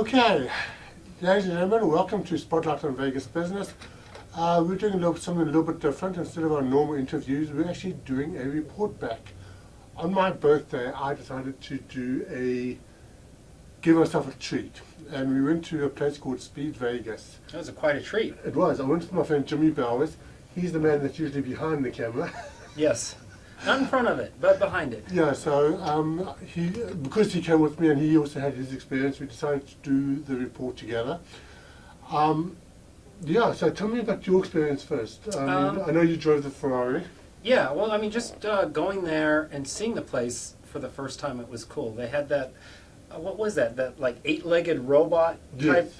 Okay, ladies and gentlemen, welcome to Spotlight on Vegas Business. We're doing something a little bit different. Instead of our normal interviews, we're actually doing a report back. On my birthday, I decided to give myself a treat, and we went to a place called speedvegas. That was quite a treat. It was. I went with my friend Jimi. He's the man that's usually behind the camera. Yes. Not in front of it, but behind it. Yeah, so because he came with me and he also had his experience, we decided to do the report together. Yeah, so tell me about your experience first. I know you drove the Ferrari. Yeah, well, I mean, just going there and seeing the place for the first time, it was cool. They had that, what was that? That like 8-legged robot type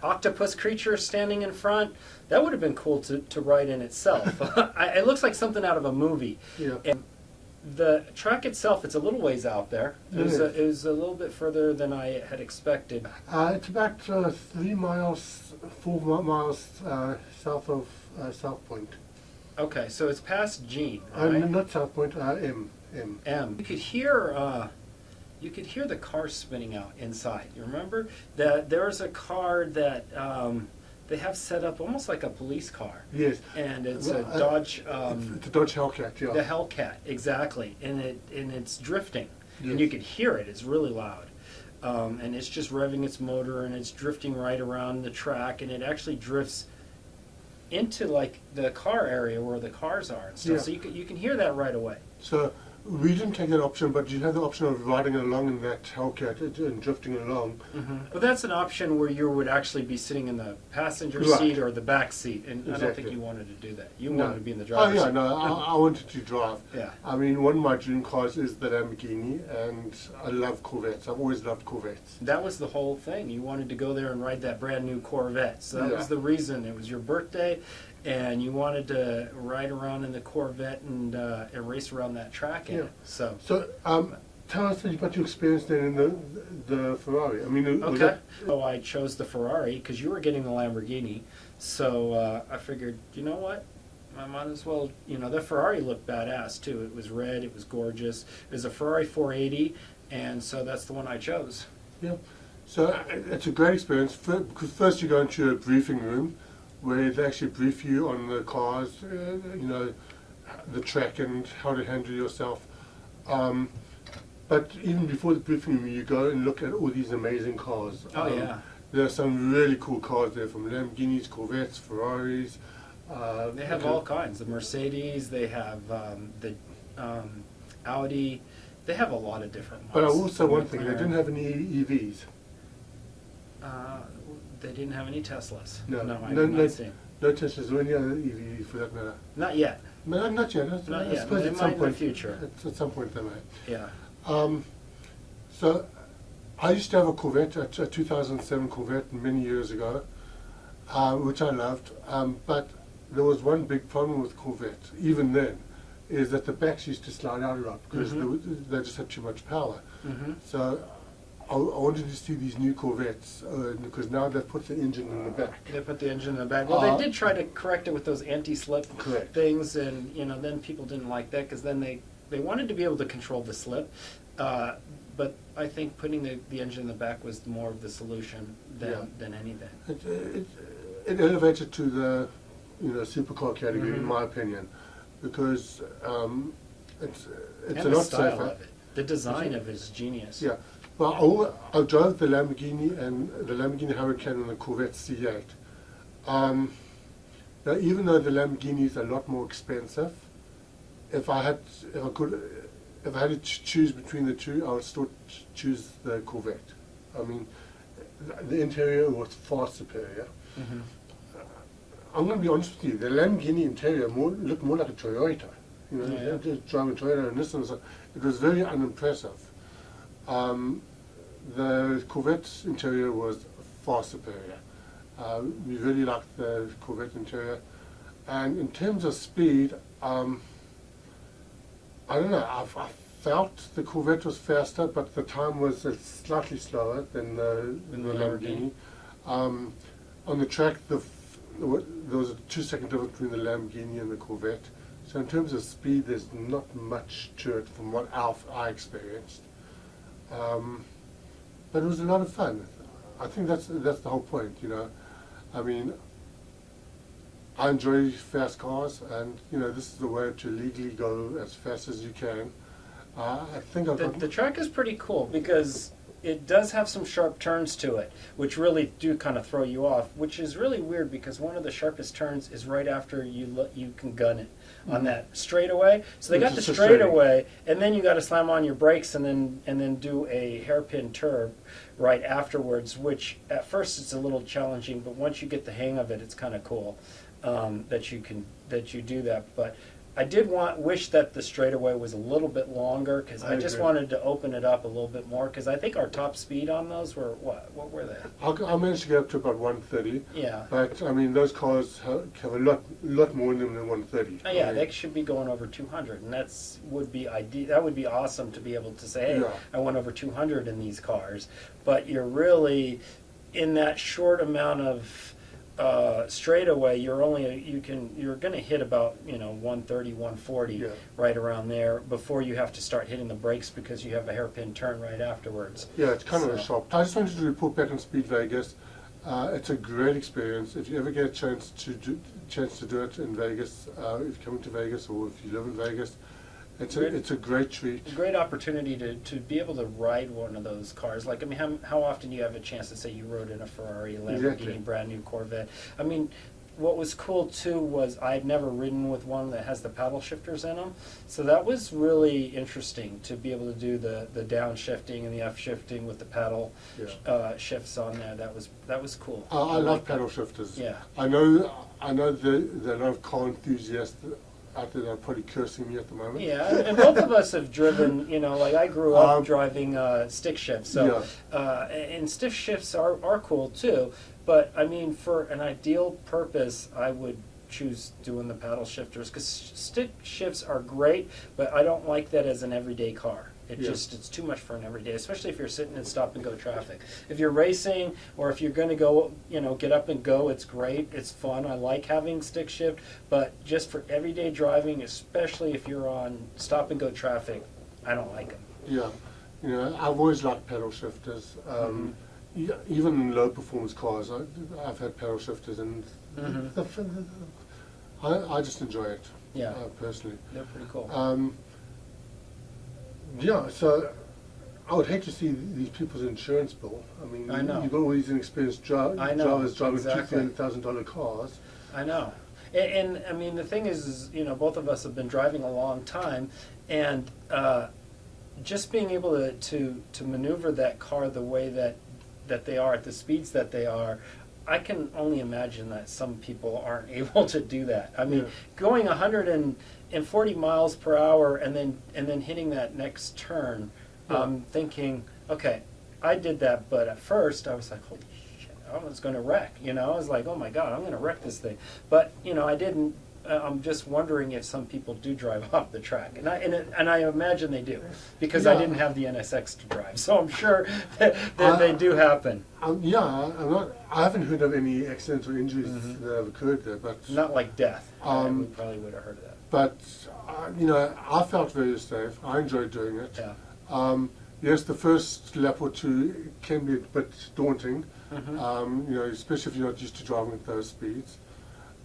octopus creature standing in front. That would have been cool to ride in itself. It looks like something out of a movie. Yeah. And the track itself, it's a little ways out there. It was a little bit further than I had expected. It's about 4 miles south of South Point. Okay, so it's past Gene, right? Not South Point, M. You could hear the car spinning out inside. You remember that there was a car that they have set up almost like a police car. Yes. And it's a Dodge. It's a Dodge Hellcat, yeah. The Hellcat, exactly, and it's drifting, yes. And you could hear it. It's really loud, and it's just revving its motor, and it's drifting right around the track, and it actually drifts into like the car area where the cars are and stuff. Yeah. So you can hear that right away. So we didn't take that option, but you have the option of riding along in that Hellcat and drifting along. Mm-hmm. But that's an option where you would actually be sitting in the passenger Right. seat or the back seat, and Exactly. I don't think you wanted to do that. You No. wanted to be in the driver's seat. seat. No, I wanted to drive. Yeah. I mean, one of my dream cars is the Lamborghini, and I love Corvettes. I've always loved Corvettes. That was the whole thing. You wanted to go there and ride that brand new Corvette. So that Yeah. was the reason. It was your birthday, and you wanted to ride around in the Corvette and race around that track in Yeah. it. So Tell us about your experience then in the Ferrari. I mean, was okay. So I chose the Ferrari because you were getting the Lamborghini. So I figured, you know what? I might as well, the Ferrari looked badass too. It was red, it was gorgeous. It was a Ferrari 480, and so that's the one I chose. Yeah. So it's a great experience because first you go into a briefing room where they actually brief you on the cars, the track and how to handle yourself. But even before the briefing room, you go and look at all these amazing cars. Oh, yeah. There are some really cool cars there, from Lamborghinis, Corvettes, Ferraris. They have all kinds. The Mercedes, they have the Audi. They have a lot of different ones. But also one thing, they didn't have any EVs. They didn't have any Teslas. No, I did not see. No Teslas or any other EV for that matter. Not yet. No, not yet. Not I yet. suppose They at might some in point, the future. At some point they may. Yeah. So I used to have a Corvette, a 2007 Corvette many years ago, which I loved. But there was one big problem with Corvette, even then, is that the backs used to slide out a lot because they just had too much power. Mm-hmm. So I wanted to see these new Corvettes because now they've put the engine in the back. They put the engine in the back. Well, they did try to correct it with those anti-slip Correct. things, and then people didn't like that because then they wanted to be able to control the slip. But I think putting the engine in the back was more of the solution than anything. It elevated to the supercar category in my opinion, because it's And a the lot style safer. of it. The design of it is genius. Yeah. Well, I drove the Lamborghini Huracan and the Corvette C8. Now, even though the Lamborghini is a lot more expensive, if I had to choose between the two, I would still choose the Corvette. I mean, the interior was far superior. Mm-hmm. I'm going to be honest with you. The Lamborghini interior looked more like a Toyota. Just driving a Toyota and Nissan. So it was very unimpressive. The Corvette's interior was far superior. We really liked the Corvette interior. And in terms of speed, I don't know, I felt the Corvette was faster, but the time was slightly slower than the Lamborghini. On the track, there was a 2-second difference between the Lamborghini and the Corvette. So in terms of speed, there's not much to it from what I experienced. But it was a lot of fun. I think that's the whole point, you know. I mean, I enjoy fast cars, and you know, this is the way to legally go as fast as you can. I think The track is pretty cool because it does have some sharp turns to it, which really do kind of throw you off, which is really weird because one of the sharpest turns is right after you can gun it on that straightaway. So they got the straightaway, and then you got to slam on your brakes and then do a hairpin turn right afterwards, which at first it's a little challenging, but once you get the hang of it, it's kind of cool that you do that. But I did wish that the straightaway was a little bit longer because I just wanted to open it up a little bit more because I think our top speed on those were what were they? I managed to get up to about 130. Yeah. But I mean, those cars have a lot more in them than 130. Oh, yeah, they should be going over 200, and would be ideal. That would be awesome to be able to say, hey, I went over 200 in these cars. But you're really in that short amount of straightaway, you're going to hit about 130, 140 right around there before you have to start hitting the brakes because you have a hairpin turn right afterwards. Yeah, it's kind of a sharp. I just wanted to report back on Speed Vegas. It's a great experience. If you ever get a chance to do it in Vegas, if you're coming to Vegas or if you live in Vegas, it's a great treat. A great opportunity to be able to ride one of those cars. Like, I mean, how often do you have a chance to say you rode in a Ferrari, a Lamborghini, brand new Corvette? I mean, what was cool too was I'd never ridden with one that has the paddle shifters in them, so that was really interesting to be able to do the downshifting and the upshifting with the paddle shifts on there. That was cool. I love paddle shifters. Yeah. I know there are a lot of car enthusiasts out there that are probably cursing me at the moment. Yeah, and both of us have driven, like I grew up driving stick shifts, so and stick shifts are cool too, but I mean for an ideal purpose I would choose doing the paddle shifters because stick shifts are great, but I don't like that as an everyday car. It's too much for an everyday, especially if you're sitting in stop and go traffic. If you're racing or if you're going to go, get up and go, it's great. It's fun. I like having stick shift, but just for everyday driving, especially if you're on stop and go traffic, I don't like them. Yeah, I've always liked paddle shifters. Even in low performance cars, I've had paddle shifters, and I just enjoy it. Yeah, personally, they're pretty cool. Yeah, so I would hate to see these people's insurance bill. I mean, I know. You've got all these inexperienced drivers driving $200,000 cars. I know. And I mean, the thing is, both of us have been driving a long time, and just being able to maneuver that car the way that they are at the speeds that they are, I can only imagine that some people aren't able to do that. I mean, going 140 miles per hour and then hitting that next turn, thinking, okay, I did that, but at first I was like, holy shit, I was going to wreck. I was like, oh my God, I'm going to wreck this thing. But I didn't. I'm just wondering if some people do drive off the track, and I imagine they do, because I didn't have the NSX to drive, so I'm sure that they do happen. I haven't heard of any accidents or injuries that have occurred there, but not like death. We probably would have heard of that. But I felt very safe. I enjoyed doing it. Yeah. Yes, the first lap or two can be a bit daunting. Especially if you're not used to driving at those speeds.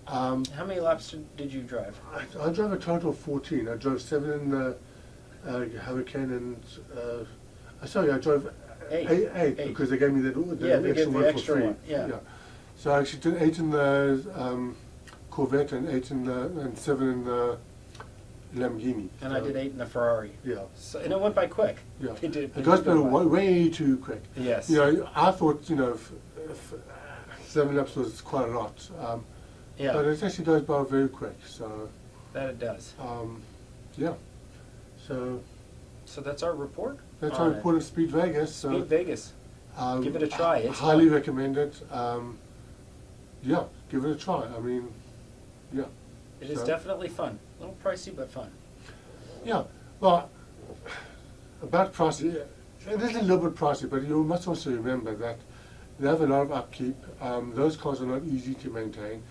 How many laps did you drive? I drove a total of 14. I drove 7 in the Huracan and I drove eight because they gave me the extra one for free. Yeah. So I actually did 8 in the Corvette and 7 in the Lamborghini. And I did 8 in the Ferrari. Yeah. So, and it went by quick. Yeah. It goes by way too quick. Yes. I thought if 7 laps was quite a lot. But it actually goes by very quick, so... That it does. So that's our report? That's our report of Speed Vegas. Speed Vegas. Give it a try. It's highly fun. recommend it. Give it a try. I mean, It is definitely fun. A little pricey, but fun. Yeah. Well, about pricey, it is a little bit pricey, but you must also remember that they have a lot of upkeep. Those cars are not easy to maintain.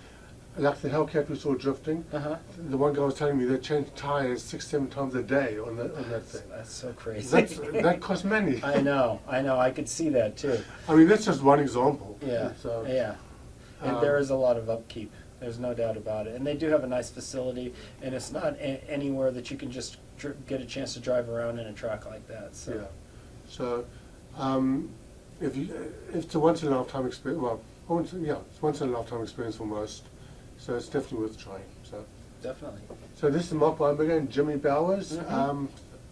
like the Hellcat we saw drifting. Uh-huh. The one guy was telling me they change tires 6-7 times a day on that thing. That's so crazy. That costs money. I know. I could see that too. I mean, that's just one example. Yeah, So, yeah. And there is a lot of upkeep. There's no doubt about it. And they do have a nice facility, and it's not anywhere that you can just get a chance to drive around in a truck like that. So. yeah. So, if it's a once in a lifetime experience, well, it's once in a lifetime experience for most. So it's definitely worth trying. So. Definitely. So this is Mark Weinberger and Jimi Bowers, Mhm.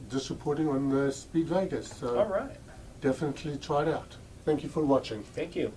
just reporting on the Speed Vegas. So All right. definitely try it out. Thank you for watching. Thank you.